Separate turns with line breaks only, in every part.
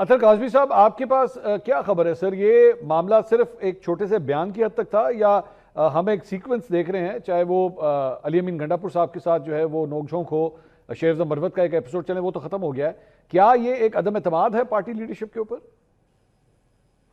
اطہر کاظمی صاحب، آپ کے پاس کیا خبر ہے سر؟ یہ معاملہ صرف ایک چھوٹے سے بیان کی حد تک تھا یا ہم ایک سیکوینس دیکھ رہے ہیں، چاہے وہ علی امین گنڈا پور صاحب کے ساتھ جو ہے وہ نوک جھونک ہو، شیخ افضل مروت کا ایک ایپیسوڈ چلے، وہ تو ختم ہو گیا ہے، کیا یہ ایک عدم اعتماد ہے پارٹی لیڈرشپ کے اوپر؟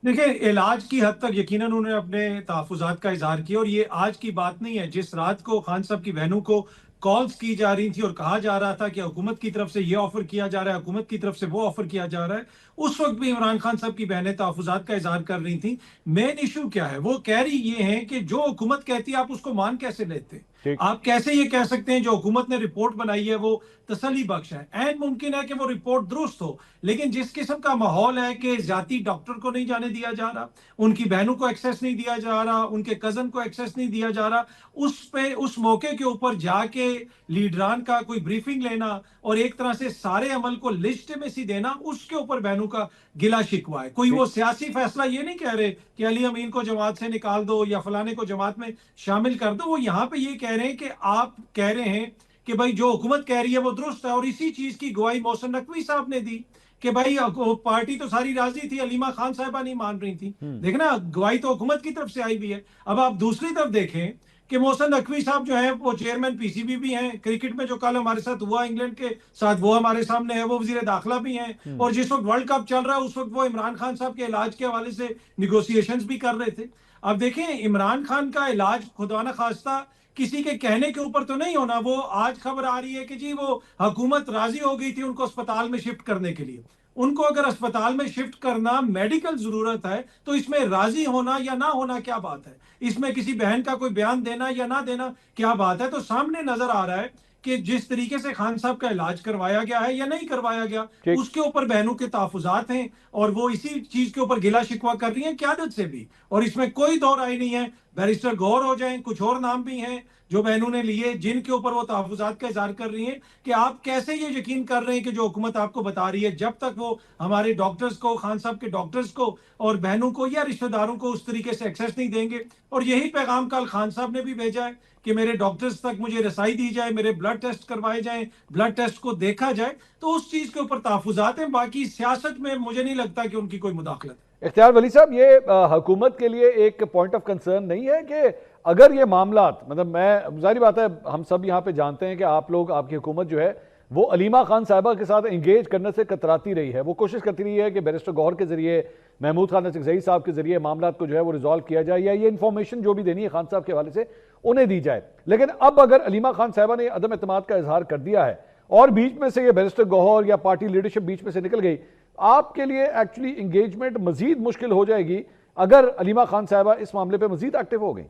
دیکھیں، علاج کی حد تک یقیناً انہوں نے اپنے تحفظات کا اظہار کیا، اور یہ آج کی بات نہیں ہے۔ جس رات کو خان صاحب کی بہنوں کو کالز کی جا رہی تھی اور کہا جا رہا تھا کہ حکومت کی طرف سے یہ آفر کیا جا رہا ہے، حکومت کی طرف سے وہ آفر کیا جا رہا ہے، اس وقت بھی عمران خان صاحب کی بہنیں تحفظات کا اظہار کر رہی تھیں۔ مین ایشو کیا ہے؟ وہ کہہ رہی یہ ہیں کہ جو حکومت کہتی ہے آپ اس کو مان کیسے لیتے؟
ٹھیک۔
آپ کیسے یہ کہہ سکتے ہیں جو حکومت نے رپورٹ بنائی ہے وہ تسلی بخش ہے؟ این ممکن ہے کہ وہ رپورٹ درست ہو، لیکن جس قسم کا ماحول ہے کہ ذاتی ڈاکٹر کو نہیں جانے دیا جا رہا، ان کی بہنوں کو ایکسیس نہیں دیا جا رہا، ان کے کزن کو ایکسیس نہیں دیا جا رہا، اس موقع کے اوپر جا کے لیڈران کا کوئی بریفنگ لینا اور ایک طرح سے سارے عمل کو لیجٹمیسی دینا، اس کے اوپر بہنوں کا گلا شکوا ہے۔ کوئی وہ سیاسی فیصلہ یہ نہیں کہہ رہے کہ علی امین کو جماعت سے نکال دو یا فلانے کو جماعت میں شامل کر دو۔ وہ یہاں پہ یہ کہہ رہے ہیں کہ آپ کہہ رہے ہیں کہ بھائی جو حکومت کہہ رہی ہے وہ درست ہے، اور اسی چیز کی گواہی محسن نقوی صاحب نے دی کہ بھائی پارٹی تو ساری راضی تھی، علیمہ خان صاحبہ نہیں مان رہی تھی۔ دیکھنا، گواہی تو حکومت کی طرف سے آئی بھی ہے۔ اب آپ دوسری طرف دیکھیں کہ محسن نقوی صاحب جو ہیں وہ چیئرمین پی سی بی بھی ہیں، کرکٹ میں جو کل ہمارے ساتھ ہوا انگلینڈ کے ساتھ وہ ہمارے سامنے ہے، وہ وزیر داخلہ بھی ہیں، اور جس وقت ورلڈ کپ چل رہا ہے اس وقت وہ عمران خان صاحب کے علاج کے حوالے سے نیگوسیشنز بھی کر رہے تھے۔ اب دیکھیں، عمران خان کا علاج خدا نہ خواستہ کسی کے کہنے کے اوپر تو نہیں ہونا۔ وہ آج خبر آ رہی ہے کہ جی وہ حکومت راضی ہو گئی تھی ان کو اسپتال میں شفٹ کرنے کے لیے۔ ان کو اگر اسپتال میں شفٹ کرنا میڈیکل ضرورت ہے تو اس میں راضی ہونا یا نہ ہونا کیا بات ہے؟ اس میں کسی بہن کا کوئی بیان دینا یا نہ دینا کیا بات ہے؟ تو سامنے نظر آ رہا ہے کہ جس طریقے سے خان صاحب کا علاج کروایا گیا ہے یا نہیں کروایا گیا، اس کے اوپر بہنوں کے تحفظات ہیں، اور وہ اسی چیز کے اوپر گلا شکوا کر رہی ہیں قیادت سے بھی، اور اس میں کوئی دو رائے نہیں ہے۔ بیرسٹر گور ہو جائیں، کچھ اور نام بھی ہیں جو بہنوں نے لیے جن کے اوپر وہ تحفظات کا اظہار کر رہی ہیں کہ آپ کیسے یہ یقین کر رہے ہیں کہ جو حکومت آپ کو بتا رہی ہے، جب تک وہ ہمارے ڈاکٹرز کو، خان صاحب کے ڈاکٹرز کو اور بہنوں کو یا رشتہ داروں کو اس طریقے سے ایکسیس نہیں دیں گے۔ اور یہی پیغام کل خان صاحب نے بھی بھیجا ہے کہ میرے ڈاکٹرز تک مجھے رسائی دی جائے، میرے بلڈ ٹیسٹ کروائے جائیں، بلڈ ٹیسٹ کو دیکھا جائے، تو اس چیز کے اوپر تحفظات ہیں۔ باقی سیاست میں مجھے نہیں لگتا کہ ان کی کوئی مداخلت ہے۔
اختیار ولی صاحب، یہ حکومت کے لیے ایک پوائنٹ آف کنسرن نہیں ہے کہ اگر یہ معاملات، مطلب میں ظاہری بات ہے ہم سب یہاں پہ جانتے ہیں کہ آپ لوگ، آپ کی حکومت جو ہے وہ علیمہ خان صاحبہ کے ساتھ انگیج کرنے سے کتراتی رہی ہے، وہ کوشش کرتی رہی ہے کہ بیرسٹر گوہر کے ذریعے، محمود خان نسک زئی صاحب کے ذریعے معاملات کو جو ہے وہ ریزالو کیا جائے، یا یہ انفارمیشن جو بھی دینی ہے خان صاحب کے حوالے سے انہیں دی جائے۔ لیکن اب اگر علیمہ خان صاحبہ نے عدم اعتماد کا اظہار کر دیا ہے اور بیچ میں سے یہ بیرسٹر گوہر یا پارٹی لیڈرشپ بیچ میں سے نکل گئی، آپ کے لیے ایکچولی انگیجمنٹ مزید مشکل ہو جائے گی اگر علیمہ خان صاحبہ اس معاملے پہ مزید ایکٹیو ہو گئی۔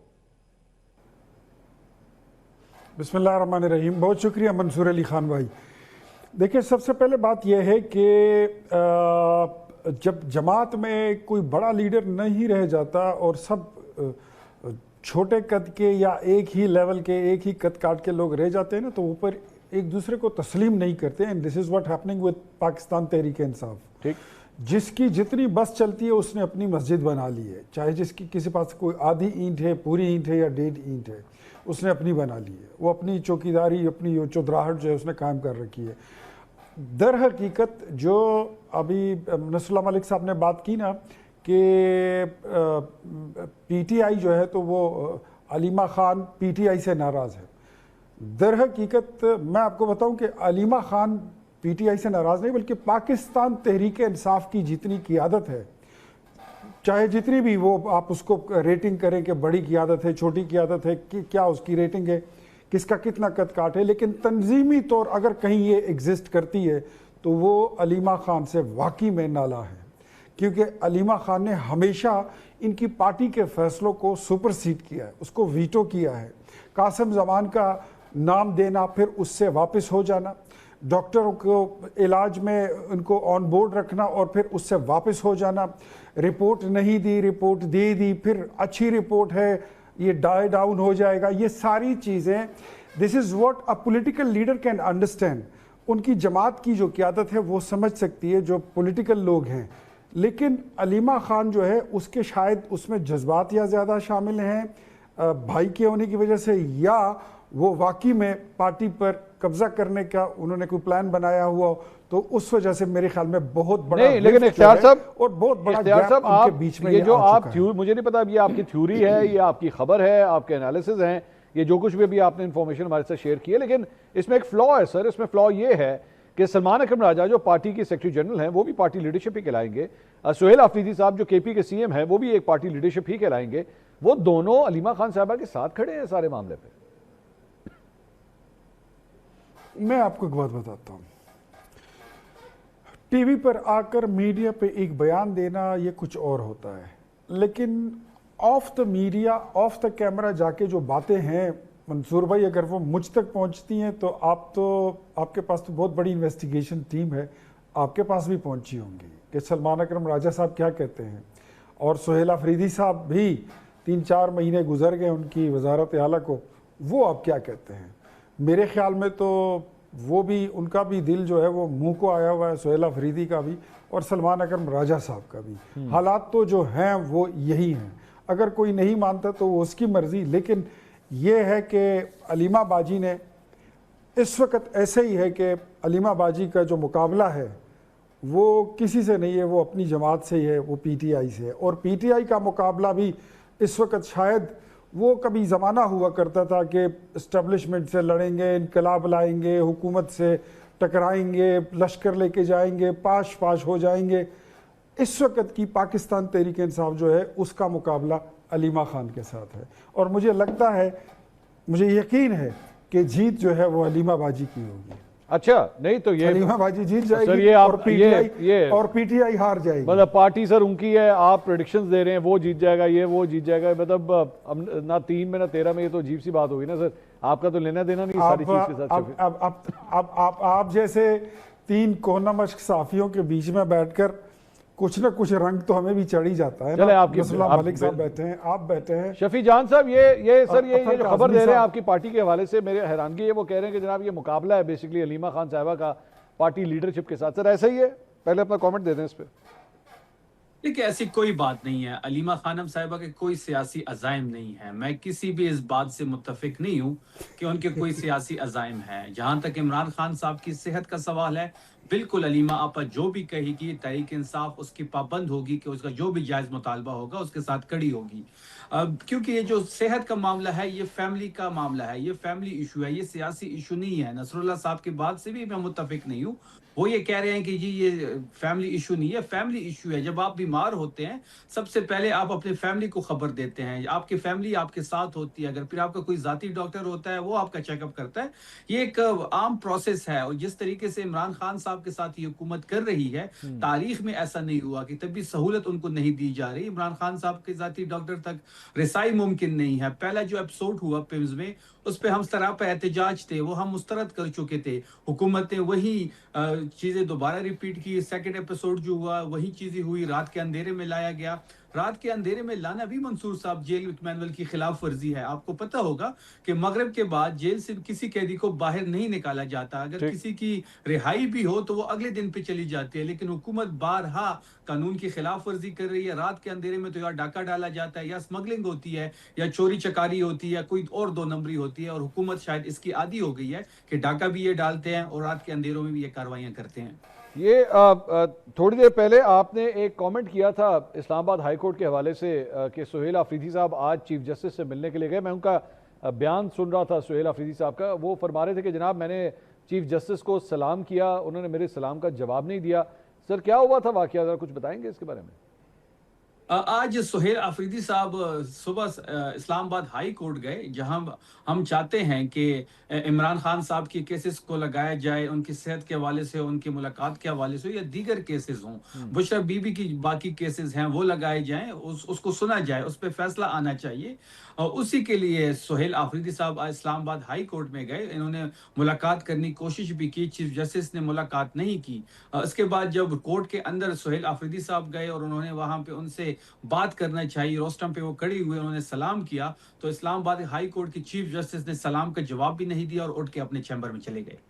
بسم اللہ الرحمن الرحیم۔ بہت شکریہ منصور علی خان بھائی۔ دیکھیں، سب سے پہلے بات یہ ہے کہ جب جماعت میں کوئی بڑا لیڈر نہیں رہ جاتا اور سب چھوٹے قد کے یا ایک ہی لیول کے، ایک ہی قد کاٹ کے لوگ رہ جاتے ہیں نا، تو اوپر ایک دوسرے کو تسلیم نہیں کرتے ہیں۔ This is what happening with Pakistan Tehreek Insaf. جس کی جتنی بس چلتی ہے اس نے اپنی مسجد بنا لی ہے، چاہے جس کی کسی پاس کوئی آدھی اینٹ ہے، پوری اینٹ ہے یا 1.5 اینٹ ہے، اس نے اپنی بنا لی ہے۔ وہ اپنی چوکیداری، اپنی چودراہٹ جو ہے اس نے قائم کر رکھی ہے۔ در حقیقت جو ابھی نصر اللہ ملک صاحب نے بات کی نا کہ پی ٹی آئی جو ہے تو وہ Alima Khan P T I سے ناراض ہے، در حقیقت میں آپ کو بتاؤں کہ Alima Khan P T I سے ناراض نہیں، بلکہ پاکستان تحریک انصاف کی جتنی قیادت ہے، چاہے جتنی بھی وہ آپ اس کو ریٹنگ کریں کہ بڑی قیادت ہے، چھوٹی قیادت ہے، کیا اس کی ریٹنگ ہے، کس کا کتنا قد کاٹ ہے، لیکن تنظیمی طور اگر کہیں یہ ایگزسٹ کرتی ہے تو وہ علیمہ خان سے واقعی میں نالا ہے، کیونکہ علیمہ خان نے ہمیشہ ان کی پارٹی کے فیصلوں کو سپرسیڈ کیا ہے، اس کو ویٹو کیا ہے۔ قاسم زمان کا نام دینا، پھر اس سے واپس ہو جانا، ڈاکٹروں کو علاج میں ان کو آن بورڈ رکھنا اور پھر اس سے واپس ہو جانا، رپورٹ نہیں دی، رپورٹ دے دی، پھر اچھی رپورٹ ہے یہ ڈائی ڈاؤن ہو جائے گا، یہ ساری چیزیں this is what a political leader can understand. ان کی جماعت کی جو قیادت ہے وہ سمجھ سکتی ہے، جو پولیٹیکل لوگ ہیں۔ لیکن علیمہ خان جو ہے اس کے شاید اس میں جذبات یا زیادہ شامل ہیں بھائی کے ہونے کی وجہ سے، یا وہ واقعی میں پارٹی پر قبضہ کرنے کا انہوں نے کوئی پلان بنایا ہوا ہو تو اس وجہ سے میرے خیال میں بہت بڑا
نہیں، لیکن
rift
اختیار
جو ہے
صاحب،
اور بہت بڑا
اختیار
گیپ
صاحب،
ان کے
آپ
بیچ میں
یہ جو
آ
آپ
چکا ہے۔
مجھے نہیں پتا یہ آپ کی تھیوری ہے، یہ آپ کی خبر ہے، آپ کے انالیسز ہیں، یہ جو کچھ بھی ابھی آپ نے انفارمیشن ہمارے ساتھ شیئر کی ہے، لیکن اس میں ایک فلا ہے سر، اس میں فلا یہ ہے کہ سلمان اکرم راجہ جو پارٹی کے سیکرٹری جنرل ہیں وہ بھی پارٹی لیڈرشپ ہی کہلائیں گے، سہیل آفریدی صاحب جو کے پی کے سی ایم ہیں وہ بھی ایک پارٹی لیڈرشپ ہی کہلائیں گے، وہ دونوں علیمہ خان صاحبہ کے ساتھ کھڑے ہیں سارے معاملے پہ۔
میں آپ کو ایک بات بتاتا ہوں، ٹی وی پر آ کر میڈیا پہ ایک بیان دینا یہ کچھ اور ہوتا ہے، لیکن of the media, of the camera جا کے جو باتیں ہیں منصور بھائی، اگر وہ مجھ تک پہنچتی ہیں تو آپ کے پاس تو بہت بڑی انویسٹیگیشن ٹیم ہے، آپ کے پاس بھی پہنچی ہوں گی کہ سلمان اکرم راجہ صاحب کیا کہتے ہیں، اور سہیل آفریدی صاحب بھی 3-4 مہینے گزر گئے ان کی وزارت اعلیٰ کو، وہ آپ کیا کہتے ہیں؟ میرے خیال میں تو وہ بھی، ان کا بھی دل جو ہے وہ منہ کو آیا ہوا ہے، سہیل آفریدی کا بھی اور سلمان اکرم راجہ صاحب کا بھی۔ حالات تو جو ہیں وہ یہی ہیں، اگر کوئی نہیں مانتا تو وہ اس کی مرضی، لیکن یہ ہے کہ علیمہ باجی نے اس وقت ایسے ہی ہے کہ علیمہ باجی کا جو مقابلہ ہے وہ کسی سے نہیں ہے، وہ اپنی جماعت سے ہی ہے، وہ پی ٹی آئی سے ہے، اور پی ٹی آئی کا مقابلہ بھی اس وقت شاید وہ کبھی زمانہ ہوا کرتا تھا کہ اسٹیبلشمنٹ سے لڑیں گے، انقلاب لائیں گے، حکومت سے ٹکرائیں گے، لشکر لے کے جائیں گے، پاش ہو جائیں گے۔ اس وقت کی پاکستان تحریک انصاف جو ہے اس کا مقابلہ علیمہ خان کے ساتھ ہے، اور مجھے لگتا ہے، مجھے یقین ہے کہ جیت جو ہے وہ علیمہ باجی کی ہوگی۔
اچھا، نہیں تو یہ
علیمہ باجی جیت جائے
سر،
گی
یہ
اور
آپ
پی ٹی آئی ہار جائے گی۔
مطلب پارٹی سر ان کی ہے، آپ پریڈکشنز دے رہے ہیں وہ جیت جائے گا، یہ وہ جیت جائے گا، مطلب نہ 3 میں نہ 13 میں، یہ تو عجیب سی بات ہوگی نا سر، آپ کا تو لینا دینا نہیں ساری چیز کے ساتھ۔
آپ جیسے 3 کونا مشق صحافیوں کے بیچ میں بیٹھ کر کچھ نہ کچھ رنگ تو ہمیں بھی چڑھ ہی جاتا ہے نا۔ نصر اللہ ملک صاحب بیٹھے ہیں، آپ بیٹھے ہیں،
شفیع جان صاحب، یہ سر یہ جو خبر
اعظمی
دے رہے ہیں
صاحب،
آپ کی پارٹی کے حوالے سے، میرے حیرانگی ہے، وہ کہہ رہے ہیں کہ جناب یہ مقابلہ ہے بیسیکلی علیمہ خان صاحبہ کا پارٹی لیڈرشپ کے ساتھ، سر ایسا ہی ہے؟ پہلے اپنا کامنٹ دے دیں اس پہ۔
دیکھیں، ایسی کوئی بات نہیں ہے، علیمہ خانم صاحبہ کے کوئی سیاسی عزائم نہیں ہے، میں کسی بھی اس بات سے متفق نہیں ہوں کہ ان کے کوئی سیاسی عزائم ہے۔ جہاں تک عمران خان صاحب کی صحت کا سوال ہے، بالکل علیمہ آپا جو بھی کہے گی، تحریک انصاف اس کی پابند ہوگی کہ اس کا جو بھی جائز مطالبہ ہوگا اس کے ساتھ کھڑی ہوگی، کیونکہ یہ جو صحت کا معاملہ ہے یہ فیملی کا معاملہ ہے، یہ فیملی ایشو ہے، یہ سیاسی ایشو نہیں ہے۔ نصر اللہ صاحب کی بات سے بھی میں متفق نہیں ہوں، وہ یہ کہہ رہے ہیں کہ جی یہ فیملی ایشو نہیں ہے، فیملی ایشو ہے۔ جب آپ بیمار ہوتے ہیں سب سے پہلے آپ اپنے فیملی کو خبر دیتے ہیں، آپ کی فیملی آپ کے ساتھ ہوتی ہے، اگر پھر آپ کا کوئی ذاتی ڈاکٹر ہوتا ہے وہ آپ کا چیک اپ کرتا ہے، یہ ایک عام پروسیس ہے۔ اور جس طریقے سے عمران خان صاحب کے ساتھ یہ حکومت کر رہی ہے، تاریخ میں ایسا نہیں ہوا کہ طبی سہولت ان کو نہیں دی جا رہی، عمران خان صاحب کے ذاتی ڈاکٹر تک رسائی ممکن نہیں ہے۔ پہلا جو ایپیسوڈ ہوا پیمز میں، اس پہ ہم سراپا احتجاج تھے، وہ ہم مسترد کر چکے تھے، حکومت نے وہی چیزیں دوبارہ ریپیٹ کی۔ سیکنڈ ایپیسوڈ جو ہوا وہی چیزیں ہوئی، رات کے اندھیرے میں لایا گیا۔ رات کے اندھیرے میں لانا بھی منصور صاحب جیل مینول کی خلاف ورزی ہے۔ آپ کو پتہ ہوگا کہ مغرب کے بعد جیل سے کسی قیدی کو باہر نہیں نکالا جاتا، اگر کسی کی رہائی بھی ہو تو وہ اگلے دن پہ چلی جاتی ہے، لیکن حکومت بارہا قانون کی خلاف ورزی کر رہی ہے۔ رات کے اندھیرے میں تو یا ڈاکہ ڈالا جاتا ہے، یا اسمگلنگ ہوتی ہے، یا چوری چکاری ہوتی ہے، یا کوئی اور 2 نمبری ہوتی ہے، اور حکومت شاید اس کی عادی ہو گئی ہے کہ ڈاکہ بھی یہ ڈالتے ہیں اور رات کے اندھیروں میں بھی یہ کاروائیاں کرتے ہیں۔
یہ تھوڑی دیر پہلے آپ نے ایک کامنٹ کیا تھا اسلام آباد ہائی کورٹ کے حوالے سے کہ سہیل آفریدی صاحب آج چیف جسٹس سے ملنے کے لیے گئے، میں ان کا بیان سن رہا تھا سہیل آفریدی صاحب کا، وہ فرما رہے تھے کہ جناب میں نے چیف جسٹس کو سلام کیا، انہوں نے میرے سلام کا جواب نہیں دیا۔ سر کیا ہوا تھا واقعہ، ذرا کچھ بتائیں گے اس کے بارے میں؟
آج سہیل آفریدی صاحب صبح اسلام آباد ہائی کورٹ گئے، جہاں ہم چاہتے ہیں کہ عمران خان صاحب کی کیسز کو لگایا جائے، ان کی صحت کے حوالے سے، ان کی ملاقات کے حوالے سے، یا دیگر کیسز ہوں، بشرا بی بی کی باقی کیسز ہیں وہ لگائے جائیں، اس کو سنا جائے، اس پہ فیصلہ آنا چاہیے۔ اور اسی کے لیے سہیل آفریدی صاحب اسلام آباد ہائی کورٹ میں گئے، انہوں نے ملاقات کرنے کی کوشش بھی کی، چیف جسٹس نے ملاقات نہیں کی۔ اس کے بعد جب کورٹ کے اندر سہیل آفریدی صاحب گئے اور انہوں نے وہاں پہ ان سے بات کرنا چاہیے، روسٹم پہ وہ کھڑی ہوئے، انہوں نے سلام کیا، تو اسلام آباد ہائی کورٹ کی چیف جسٹس نے سلام کا جواب بھی نہیں دیا اور اٹھ کے اپنے چیمبر میں چلے گئے۔